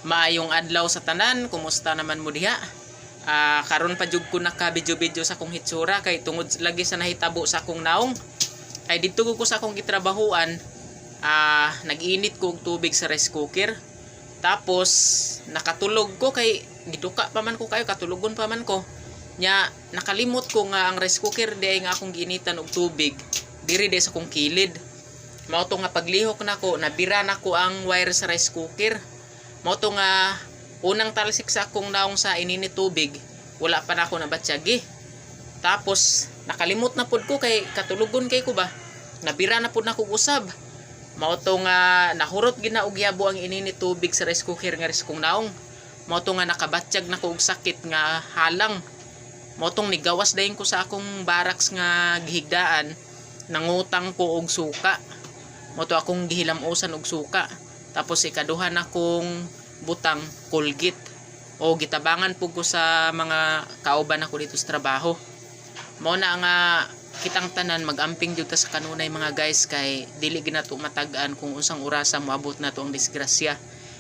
Maayong adlaw sa tanan, kumusta naman mo diha? Karon pa jud ko naka-video sa akong hitsura kay tungod lagi sa nahitabo sa akong naong. Kay didto ko sa akong gitrabahuan, nag-init ko og tubig sa rice cooker. Tapos nakatulog ko kay giduka pa man ko kayo, katulogon pa man ko. Nya nakalimot ko nga ang rice cooker di nga akong giinitan og tubig diri sa akong kilid. Mao to nga paglihok nako, nabira nako ang wire sa rice cooker. Mao to nga unang talsik sa akong naong sa ininit tubig, wala pa na ako nabatsyagi. Tapos nakalimot na pud ko kay katulugon kay ko ba. Nabira na pud nako usab. Mao to nga nahurot gina og yabo ang ininit tubig sa rice cooker nga ris kong naong. Mao to nga nakabatsyag nako og sakit nga halang. Mao tong nigawas dayon ko sa akong barracks nga gihigdaan, nangutang ko og suka. Mao to akong gihilam-usan og suka. Tapos ikaduhan akong butang Colgate o gitabangan pug ko sa mga kauban ako dito sa trabaho. Mao na nga kitang tanan magamping jud ta sa kanunay mga guys, kay dili ginato matag-an kung unsang orasa moabot na to ang disgrasya.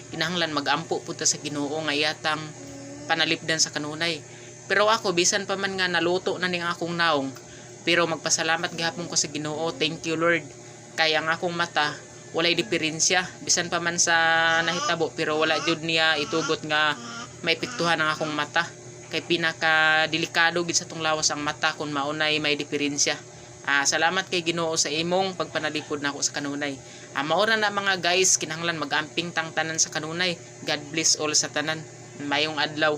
Kinahanglan magampo pud ta sa Ginoo nga iyatang panalipdan sa kanunay. Pero ako bisan pa man nga naluto na ning akong naong, pero magpasalamat gihapon ko sa Ginoo. Thank you Lord, kay ang akong mata walay diferensya bisan pa man sa nahitabo, pero wala jud niya itugot nga maepektuhan ang akong mata. Kay pinaka delikado gid sa tong lawas ang mata kung maunay may diferensya. Salamat kay Ginoo sa imong pagpanalipod nako sa kanunay. Mao na mga guys, kinahanglan magamping tang tanan sa kanunay. God bless all sa tanan. Mayong adlaw.